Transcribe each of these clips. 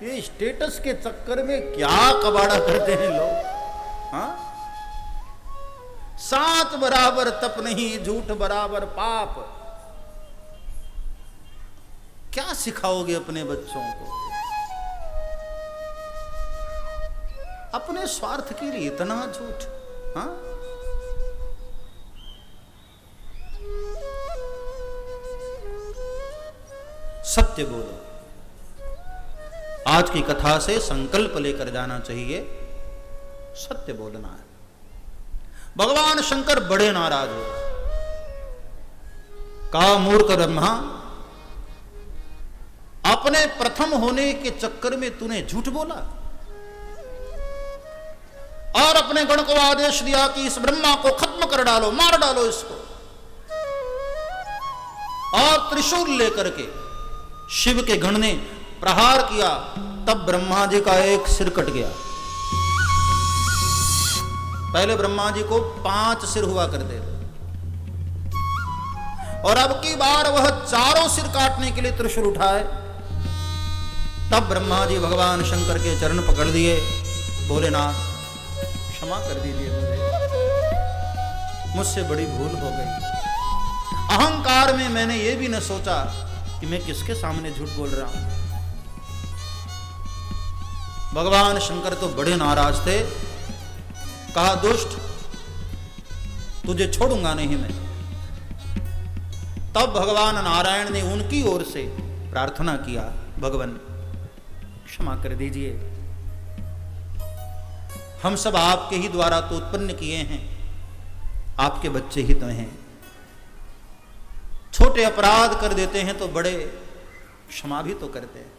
ये स्टेटस के चक्कर में क्या कबाड़ा करते हैं लोग। हाँ, सात बराबर तप नहीं, झूठ बराबर पाप। क्या सिखाओगे अपने बच्चों को? अपने स्वार्थ के लिए इतना झूठ। हाँ, सत्य बोलो। आज की कथा से संकल्प लेकर जाना चाहिए, सत्य बोलना है। भगवान शंकर बड़े नाराज हो गए। कहा, मूर्ख ब्रह्मा, अपने प्रथम होने के चक्कर में तूने झूठ बोला और अपने गण को आदेश दिया कि इस ब्रह्मा को खत्म कर डालो, मार डालो इसको। और त्रिशूल लेकर के शिव के गण ने प्रहार किया, तब ब्रह्मा जी का एक सिर कट गया। पहले ब्रह्मा जी को 5 सिर हुआ करते थे और अब की बार वह चारों सिर काटने के लिए त्रिशूल उठाए। तब ब्रह्मा जी भगवान शंकर के चरण पकड़ दिए, बोले, नाथ क्षमा कर दीजिए, मुझसे बड़ी भूल हो गई। अहंकार में मैंने ये भी न सोचा कि मैं किसके सामने झूठ बोल रहा हूं। भगवान शंकर तो बड़े नाराज थे। कहा, दुष्ट, तुझे छोड़ूंगा नहीं मैं। तब भगवान नारायण ने उनकी ओर से प्रार्थना किया, भगवान क्षमा कर दीजिए, हम सब आपके ही द्वारा तो उत्पन्न किए हैं, आपके बच्चे ही तो हैं। छोटे अपराध कर देते हैं तो बड़े क्षमा भी तो करते हैं।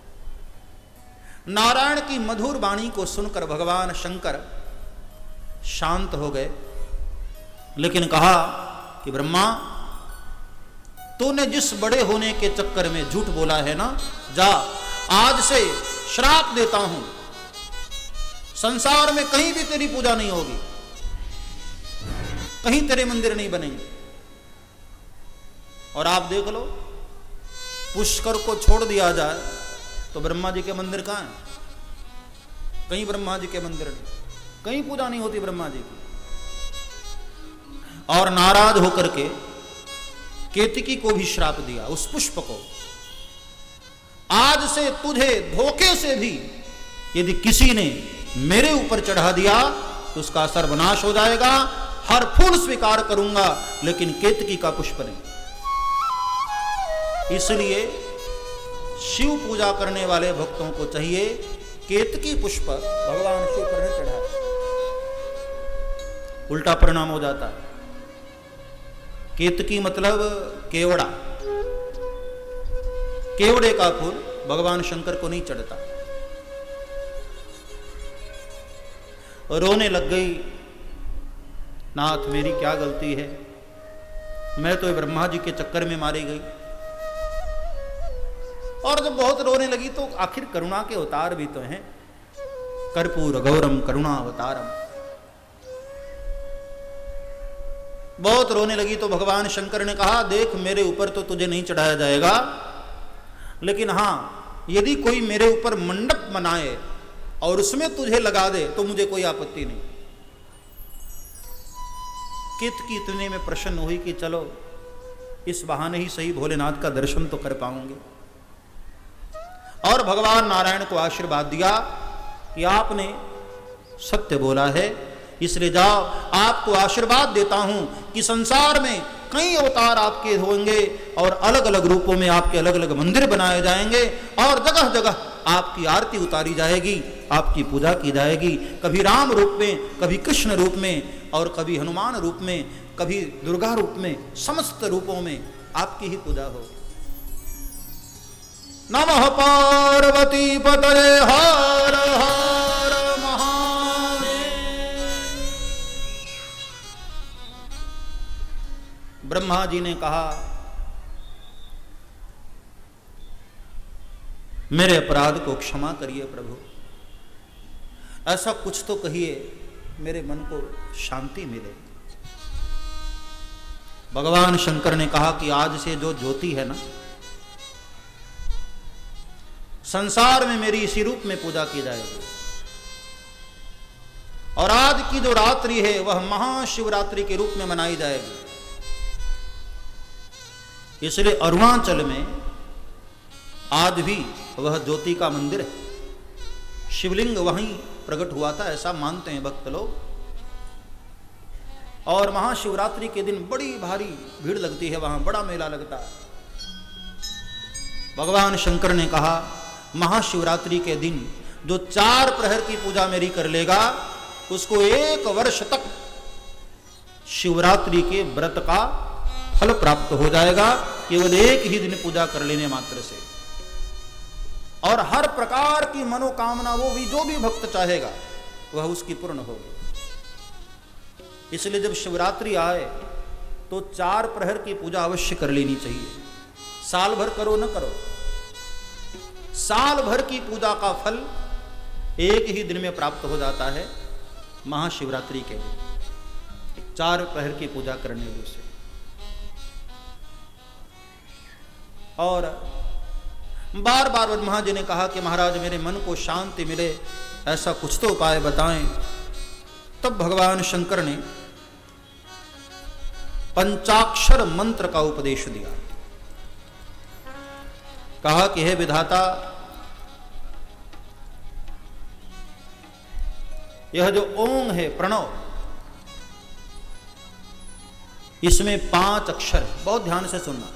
नारायण की मधुर वाणी को सुनकर भगवान शंकर शांत हो गए, लेकिन कहा कि ब्रह्मा, तूने जिस बड़े होने के चक्कर में झूठ बोला है ना, जा, आज से श्राप देता हूं, संसार में कहीं भी तेरी पूजा नहीं होगी, कहीं तेरे मंदिर नहीं बनेंगे। और आप देख लो, पुष्कर को छोड़ दिया जाए तो ब्रह्मा जी के मंदिर कहां है? कहीं ब्रह्मा जी के मंदिर नहीं, कहीं पूजा नहीं होती ब्रह्मा जी की। और नाराज होकर के केतकी को भी श्राप दिया, उस पुष्प को, आज से तुझे धोखे से भी यदि किसी ने मेरे ऊपर चढ़ा दिया तो उसका सर्वनाश हो जाएगा। हर फूल स्वीकार करूंगा, लेकिन केतकी का पुष्प नहीं। इसलिए शिव पूजा करने वाले भक्तों को चाहिए, केतकी पुष्प भगवान शिव पर न चढ़ाए, उल्टा परिणाम हो जाता है। केतकी मतलब केवड़ा, केवड़े का फूल भगवान शंकर को नहीं चढ़ता। रोने लग गई, नाथ मेरी क्या गलती है, मैं तो ब्रह्मा जी के चक्कर में मारी गई। और जब बहुत रोने लगी तो आखिर करुणा के अवतार भी तो हैं, कर्पूर गौरम करुणा अवतारम। बहुत रोने लगी तो भगवान शंकर ने कहा, देख मेरे ऊपर तो तुझे नहीं चढ़ाया जाएगा, लेकिन हां यदि कोई मेरे ऊपर मंडप बनाए और उसमें तुझे लगा दे तो मुझे कोई आपत्ति नहीं। केतकी इतने में प्रसन्न हुई कि चलो इस बहाने ही सही भोलेनाथ का दर्शन तो कर पाऊंगे। और भगवान नारायण को आशीर्वाद दिया कि आपने सत्य बोला है, इसलिए जाओ, आपको आशीर्वाद देता हूं कि संसार में कई अवतार आपके होंगे और अलग अलग रूपों में आपके अलग अलग मंदिर बनाए जाएंगे और जगह जगह आपकी आरती उतारी जाएगी, आपकी पूजा की जाएगी। कभी राम रूप में, कभी कृष्ण रूप में, और कभी हनुमान रूप में, कभी दुर्गा रूप में, समस्त रूपों में आपकी ही पूजा होगी। नमः पार्वती पतये हर हर महादेव। ब्रह्मा जी ने कहा, मेरे अपराध को क्षमा करिए प्रभु, ऐसा कुछ तो कहिए मेरे मन को शांति मिले। भगवान शंकर ने कहा कि आज से जो ज्योति है ना, संसार में मेरी इसी रूप में पूजा की जाएगी। और आज की जो रात्रि है वह महाशिवरात्रि के रूप में मनाई जाएगी। इसलिए अरुणाचल में आज भी वह ज्योति का मंदिर है, शिवलिंग वहीं प्रकट हुआ था, ऐसा मानते हैं भक्त लोग। और महाशिवरात्रि के दिन बड़ी भारी भीड़ लगती है, वहां बड़ा मेला लगता है। भगवान शंकर ने कहा महाशिवरात्रि के दिन जो 4 प्रहर की पूजा मेरी कर लेगा उसको 1 वर्ष तक शिवरात्रि के व्रत का फल प्राप्त हो जाएगा, केवल 1 ही दिन पूजा कर लेने मात्र से। और हर प्रकार की मनोकामना वो भी जो भी भक्त चाहेगा वह उसकी पूर्ण होगी। इसलिए जब शिवरात्रि आए तो 4 प्रहर की पूजा अवश्य कर लेनी चाहिए। साल भर करो न करो, साल भर की पूजा का फल 1 ही दिन में प्राप्त हो जाता है महाशिवरात्रि के दिन 4 प्रहर की पूजा करने से। और बार बार ब्रह्मा जी ने कहा कि महाराज मेरे मन को शांति मिले, ऐसा कुछ तो उपाय बताएं। तब भगवान शंकर ने पंचाक्षर मंत्र का उपदेश दिया। कहा कि हे विधाता, यह जो ओम है प्रणव, इसमें 5 अक्षर, बहुत ध्यान से सुनना।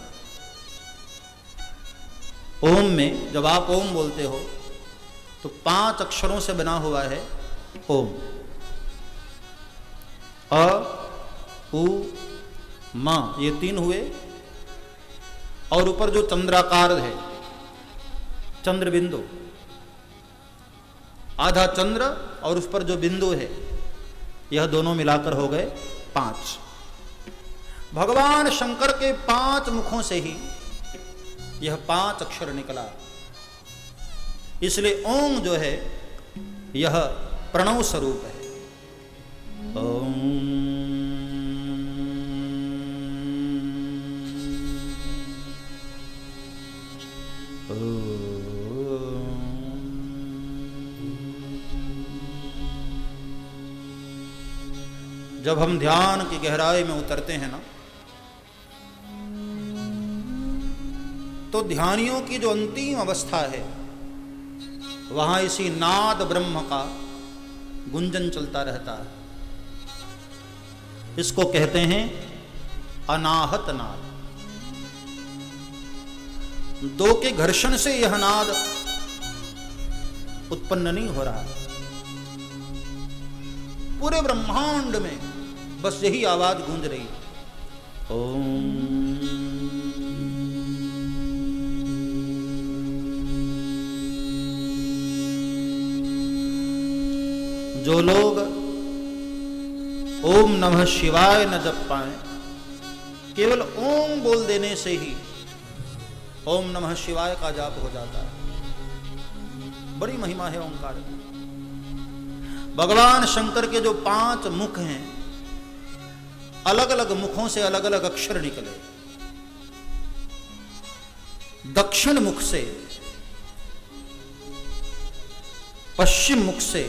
ओम में जब आप ओम बोलते हो तो 5 अक्षरों से बना हुआ है ओम। अ, उ, म, ये 3 हुए। और ऊपर जो चंद्राकार है, चंद्र बिंदु, आधा चंद्र और उस पर जो बिंदु है, यह दोनों मिलाकर हो गए 5। भगवान शंकर के 5 मुखों से ही यह 5 अक्षर निकला। इसलिए ओम जो है यह प्रणव स्वरूप है। ओम जब हम ध्यान की गहराई में उतरते हैं ना, तो ध्यानियों की जो अंतिम अवस्था है वहां इसी नाद ब्रह्म का गुंजन चलता रहता है। इसको कहते हैं अनाहत नाद। 2 के घर्षण से यह नाद उत्पन्न नहीं हो रहा, पूरे ब्रह्मांड में बस यही आवाज गूंज रही है। ओम। जो लोग ओम नमः शिवाय न जप पाए, केवल ओम बोल देने से ही ओम नमः शिवाय का जाप हो जाता है। बड़ी महिमा है ओंकार की। भगवान शंकर के जो 5 मुख हैं, अलग अलग मुखों से अलग अलग अक्षर निकले। दक्षिण मुख से, पश्चिम मुख से,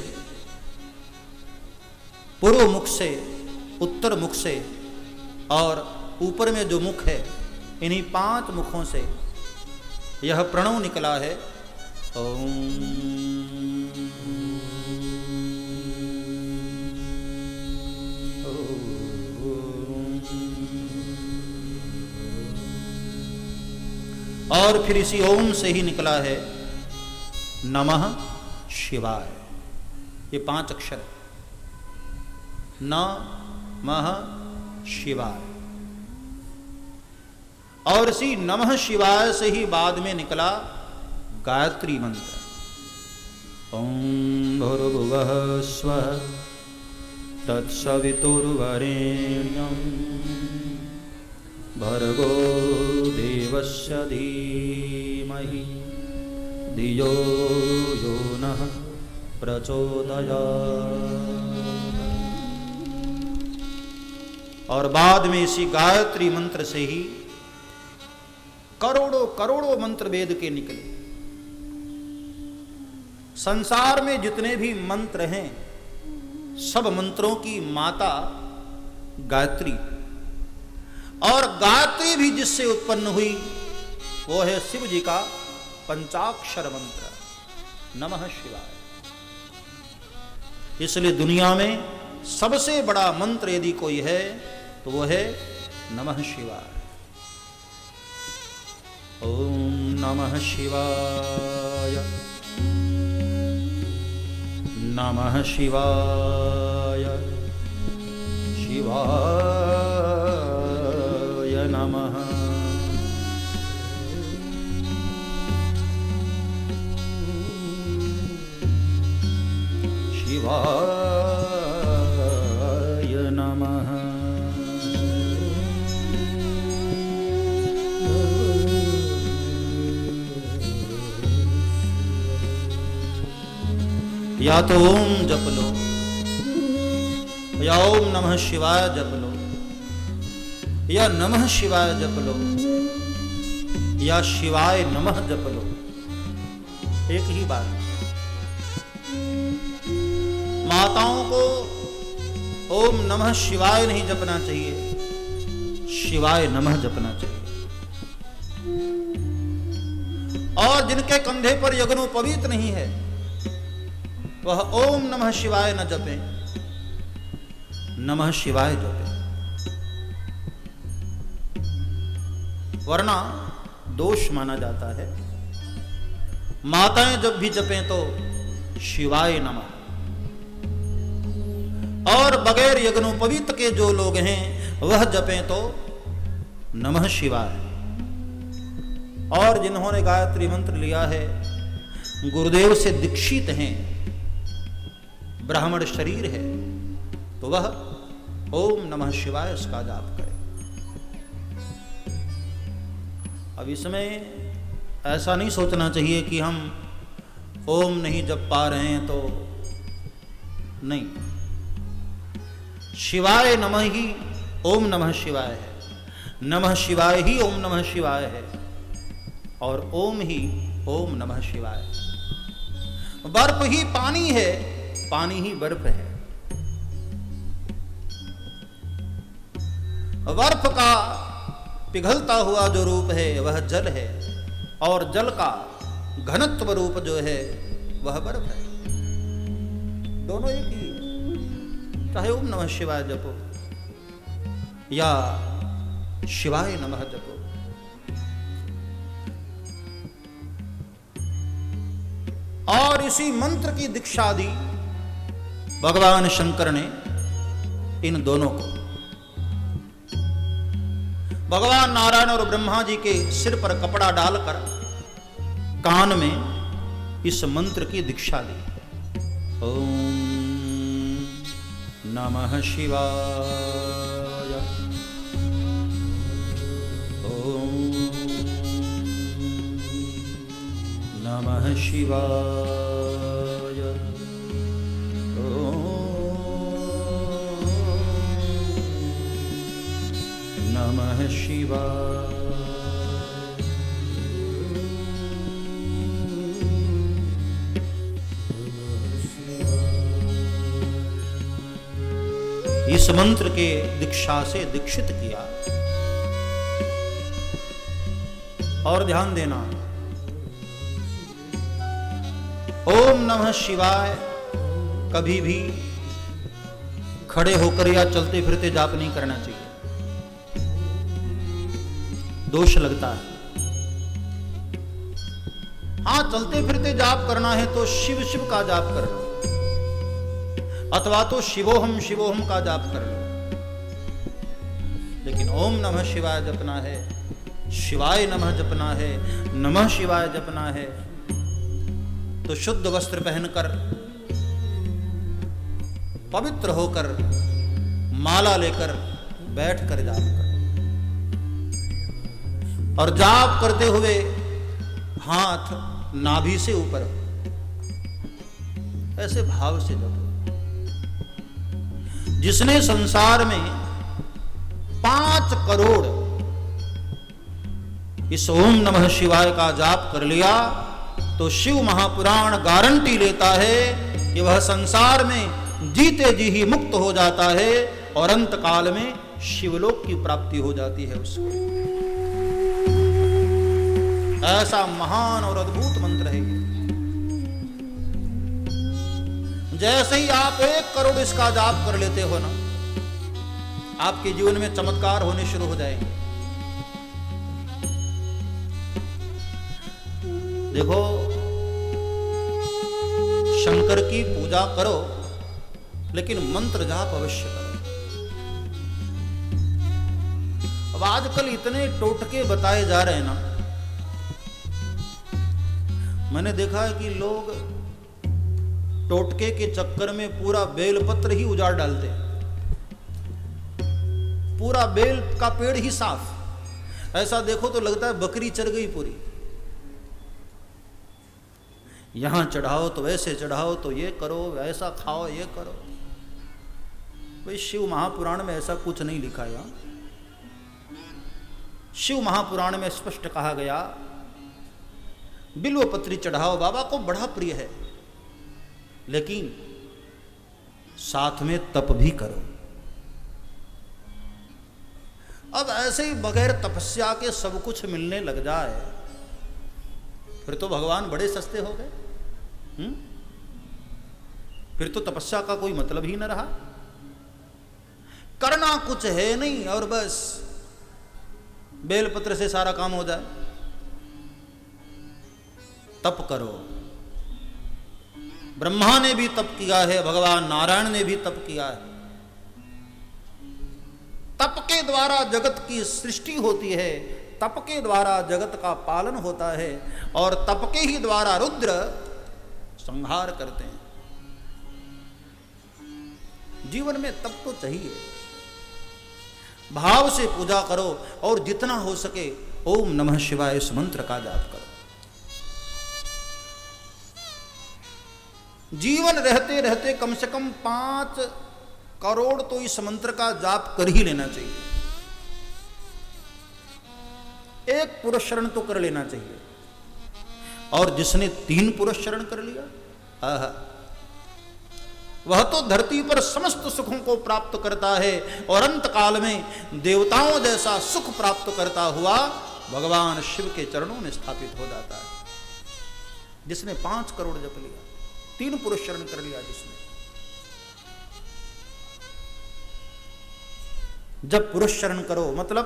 पूर्व मुख से, उत्तर मुख से और ऊपर में जो मुख है, इन्हीं 5 मुखों से यह प्रणव निकला है। ओम। और फिर इसी ओम से ही निकला है नमः शिवाय। ये 5 अक्षर, नमः शिवाय। और इसी नमः शिवाय से ही बाद में निकला गायत्री मंत्र। ओम भूर्भुवः स्वः तत्सवितुर्वरेण्यं भर्गो देवस्य धीमहि धियो यो नः प्रचोदयात्। और बाद में इसी गायत्री मंत्र से ही करोड़ों करोड़ों मंत्र वेद के निकले। संसार में जितने भी मंत्र हैं, सब मंत्रों की माता गायत्री, और गायत्री भी जिससे उत्पन्न हुई वो है शिव जी का पंचाक्षर मंत्र नमः शिवाय। इसलिए दुनिया में सबसे बड़ा मंत्र यदि कोई है तो वो है नमः शिवाय। ओम नमः शिवाय, नमः शिवाय, शिवाय नमः। शिवाय नमः। या तो ओम जप लो, या ओम नमः शिवाय जप लो, या नमः शिवाय जप लो, या शिवाय नमः जप लो, एक ही बात। माताओं को ओम नमः शिवाय नहीं जपना चाहिए, शिवाय नमः जपना चाहिए। और जिनके कंधे पर यज्ञोपवीत नहीं है वह ओम नमः शिवाय न जपें, नमः शिवाय जपें, वरना दोष माना जाता है। माताएं जब भी जपें तो शिवाय नमः, और बगैर यज्ञोपवीत के जो लोग हैं वह जपें तो नमः शिवाय। और जिन्होंने गायत्री मंत्र लिया है, गुरुदेव से दीक्षित हैं, ब्राह्मण शरीर है, तो वह ओम नमः शिवाय इसका जाप करे। अब इसमें ऐसा नहीं सोचना चाहिए कि हम ओम नहीं जप पा रहे हैं तो नहीं, शिवाय नमः ही ओम नमः शिवाय है, नमः शिवाय ही ओम नमः शिवाय है, और ओम ही ओम नमः शिवाय। बर्फ ही पानी है, पानी ही बर्फ है। बर्फ का पिघलता हुआ जो रूप है वह जल है, और जल का घनत्व रूप जो है वह बर्फ है। दोनों एक ही, चाहे ओम नमः शिवाय जपो या शिवाय नमः जपो। और इसी मंत्र की दीक्षा दी भगवान शंकर ने इन दोनों को। भगवान नारायण और ब्रह्मा जी के सिर पर कपड़ा डालकर कान में इस मंत्र की दीक्षा दी। ओम नमः शिवाय, ओम नमः शिवाय, नमः शिवाय। इस मंत्र के दीक्षा से दीक्षित किया। और ध्यान देना, ओम नमः शिवाय कभी भी खड़े होकर या चलते फिरते जाप नहीं करना चाहिए, दोष लगता है। हाँ, चलते फिरते जाप करना है तो शिव शिव का जाप कर लो, अथवा तो शिवोहम शिवोहम का जाप कर लो। लेकिन ओम नमः शिवाय जपना है, शिवाय नमः जपना है, नमः शिवाय जपना है, तो शुद्ध वस्त्र पहनकर, पवित्र होकर, माला लेकर बैठकर जाप कर। और जाप करते हुए हाथ नाभि से ऊपर, ऐसे भाव से जपो। जिसने संसार में 5 करोड़ इस ओम नमः शिवाय का जाप कर लिया, तो शिव महापुराण गारंटी लेता है कि वह संसार में जीते जी ही मुक्त हो जाता है और अंत काल में शिवलोक की प्राप्ति हो जाती है उसको। ऐसा महान और अद्भुत मंत्र है ये। जैसे ही आप 1 करोड़ इसका जाप कर लेते हो ना, आपके जीवन में चमत्कार होने शुरू हो जाएंगे। देखो, शंकर की पूजा करो लेकिन मंत्र जाप अवश्य करो। अब आजकल इतने टोटके बताए जा रहे हैं ना, मैंने देखा है कि लोग टोटके के चक्कर में पूरा बेलपत्र ही उजाड़ डालते हैं, पूरा बेल का पेड़ ही साफ। ऐसा देखो तो लगता है बकरी चढ़ गई पूरी। यहां चढ़ाओ तो वैसे चढ़ाओ, तो ये करो, ऐसा खाओ, ये करो। भाई शिव महापुराण में ऐसा कुछ नहीं लिखा है। शिव महापुराण में स्पष्ट कहा गया, बिल्व पत्री चढ़ाओ, बाबा को बड़ा प्रिय है, लेकिन साथ में तप भी करो। अब ऐसे ही बगैर तपस्या के सब कुछ मिलने लग जाए फिर तो भगवान बड़े सस्ते हो गए। फिर तो तपस्या का कोई मतलब ही न रहा। करना कुछ है नहीं और बस बेलपत्र से सारा काम हो जाए। तप करो। ब्रह्मा ने भी तप किया है, भगवान नारायण ने भी तप किया है। तप के द्वारा जगत की सृष्टि होती है, तप के द्वारा जगत का पालन होता है और तप के ही द्वारा रुद्र संहार करते हैं। जीवन में तप तो चाहिए। भाव से पूजा करो और जितना हो सके ओम नमः शिवाय इस मंत्र का जाप करो। जीवन रहते रहते कम से कम 5 करोड़ तो इस मंत्र का जाप कर ही लेना चाहिए। एक पुरस्चरण तो कर लेना चाहिए। और जिसने 3 पुरस्चरण कर लिया, वह तो धरती पर समस्त सुखों को प्राप्त करता है और अंत काल में देवताओं जैसा सुख प्राप्त करता हुआ भगवान शिव के चरणों में स्थापित हो जाता है। जिसने 5 करोड़ जप लिया, 3 पुरस्चरण कर लिया, जिसने जब पुरस्चरण करो मतलब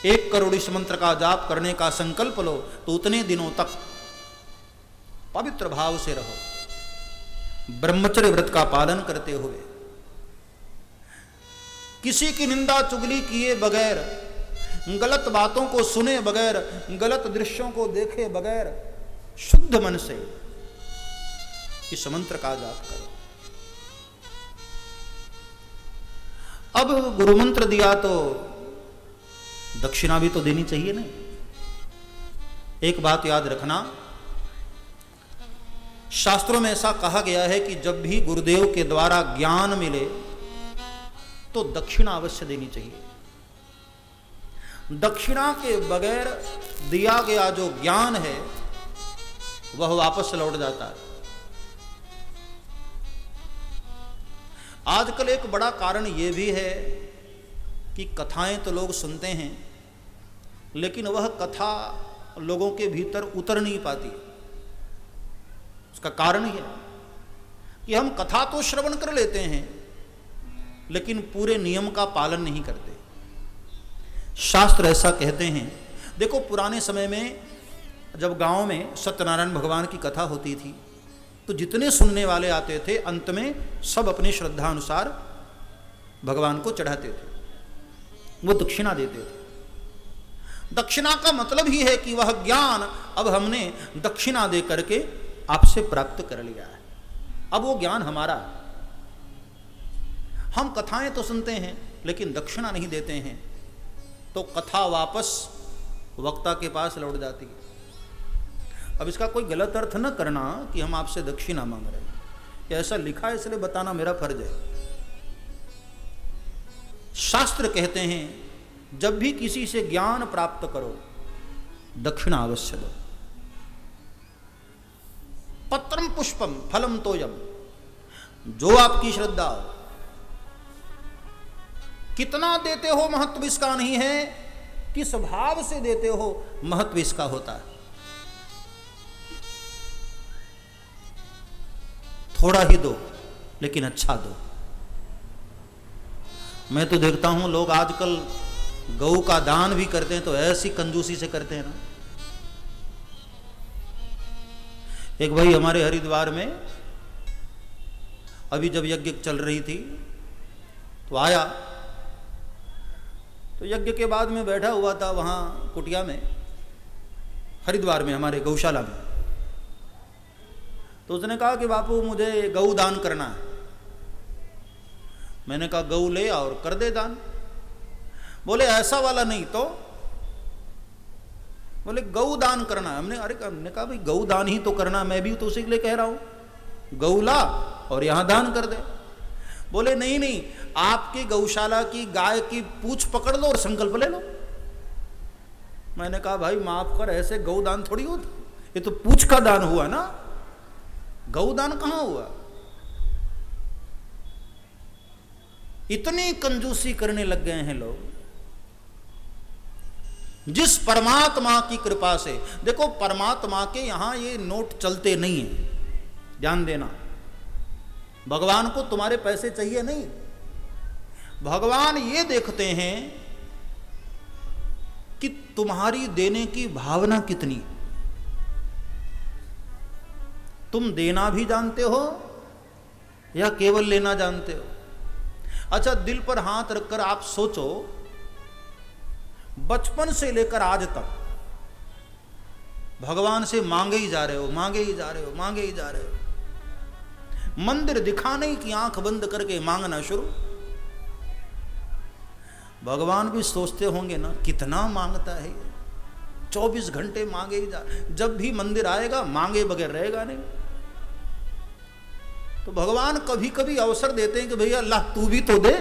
1 करोड़ इस मंत्र का जाप करने का संकल्प लो, तो उतने दिनों तक पवित्र भाव से रहो, ब्रह्मचर्य व्रत का पालन करते हुए, किसी की निंदा चुगली किए बगैर, गलत बातों को सुने बगैर, गलत दृश्यों को देखे बगैर शुद्ध मन से इस मंत्र का जाप करो। अब गुरु मंत्र दिया तो दक्षिणा भी तो देनी चाहिए ना। एक बात याद रखना, शास्त्रों में ऐसा कहा गया है कि जब भी गुरुदेव के द्वारा ज्ञान मिले तो दक्षिणा अवश्य देनी चाहिए। दक्षिणा के बगैर दिया गया जो ज्ञान है वह वापस लौट जाता है। आजकल एक बड़ा कारण यह भी है कि कथाएं तो लोग सुनते हैं, लेकिन वह कथा लोगों के भीतर उतर नहीं पाती। उसका कारण यह है कि हम कथा तो श्रवण कर लेते हैं, लेकिन पूरे नियम का पालन नहीं करते। शास्त्र ऐसा कहते हैं। देखो, पुराने समय में जब गांव में सत्यनारायण भगवान की कथा होती थी तो जितने सुनने वाले आते थे, अंत में सब अपनी श्रद्धा अनुसार भगवान को चढ़ाते थे, वो दक्षिणा देते थे। दक्षिणा का मतलब ही है कि वह ज्ञान अब हमने दक्षिणा दे करके आपसे प्राप्त कर लिया है, अब वो ज्ञान हमारा है। हम कथाएं तो सुनते हैं लेकिन दक्षिणा नहीं देते हैं, तो कथा वापस वक्ता के पास लौट जाती है। अब इसका कोई गलत अर्थ न करना कि हम आपसे दक्षिणा मांग रहे हैं, ऐसा लिखा है इसलिए बताना मेरा फर्ज है। शास्त्र कहते हैं जब भी किसी से ज्ञान प्राप्त करो दक्षिणा अवश्य दो। पत्रम पुष्पम फलम तोयम, जो आपकी श्रद्धा हो, कितना देते हो महत्व इसका नहीं है, किस भाव से देते हो महत्व इसका होता है। थोड़ा ही दो लेकिन अच्छा दो। मैं तो देखता हूं लोग आजकल गऊ का दान भी करते हैं तो ऐसी कंजूसी से करते हैं ना। एक भाई हमारे हरिद्वार में अभी जब यज्ञ चल रही थी तो आया, तो यज्ञ के बाद में बैठा हुआ था वहां कुटिया में, हरिद्वार में हमारे गौशाला में। तो उसने कहा कि बापू मुझे गऊ दान करना है। मैंने कहा गऊ ले और कर दे दान। बोले ऐसा वाला नहीं तो, बोले गऊ दान करना है। हमने कहा भाई गऊ दान ही तो करना, मैं भी तो उसी के लिए कह रहा हूं, गऊ ला और यहां दान कर दे। बोले नहीं नहीं, आपकी गौशाला की गाय की पूंछ पकड़ लो और संकल्प ले लो। मैंने कहा भाई माफ कर, ऐसे गऊ दान थोड़ी होता, ये तो पूंछ का दान हुआ ना, गऊ दान कहां हुआ। इतनी कंजूसी करने लग गए हैं लोग। जिस परमात्मा की कृपा से, देखो परमात्मा के यहां ये नोट चलते नहीं है, ध्यान देना। भगवान को तुम्हारे पैसे चाहिए नहीं, भगवान ये देखते हैं कि तुम्हारी देने की भावना कितनी, तुम देना भी जानते हो या केवल लेना जानते हो। अच्छा दिल पर हाथ रखकर आप सोचो, बचपन से लेकर आज तक भगवान से मांगे ही जा रहे हो, मांगे ही जा रहे हो, मांगे ही जा रहे हो। मंदिर दिखाने की आंख बंद करके मांगना शुरू। भगवान भी सोचते होंगे ना कितना मांगता है, 24 घंटे मांगे ही जा, जब भी मंदिर आएगा मांगे बगैर रहेगा नहीं। तो भगवान कभी कभी अवसर देते हैं कि भैया अल्लाह तू भी तो दे,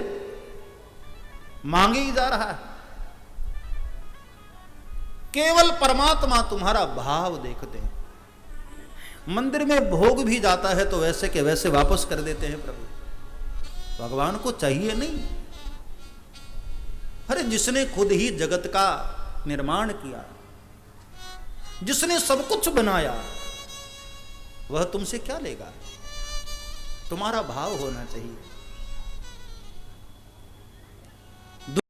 मांगे ही जा रहा है। केवल परमात्मा तुम्हारा भाव देखते हैं। मंदिर में भोग भी जाता है तो वैसे के वैसे वापस कर देते हैं प्रभु, भगवान को चाहिए नहीं। अरे जिसने खुद ही जगत का निर्माण किया, जिसने सब कुछ बनाया, वह तुमसे क्या लेगा। तुम्हारा भाव होना चाहिए।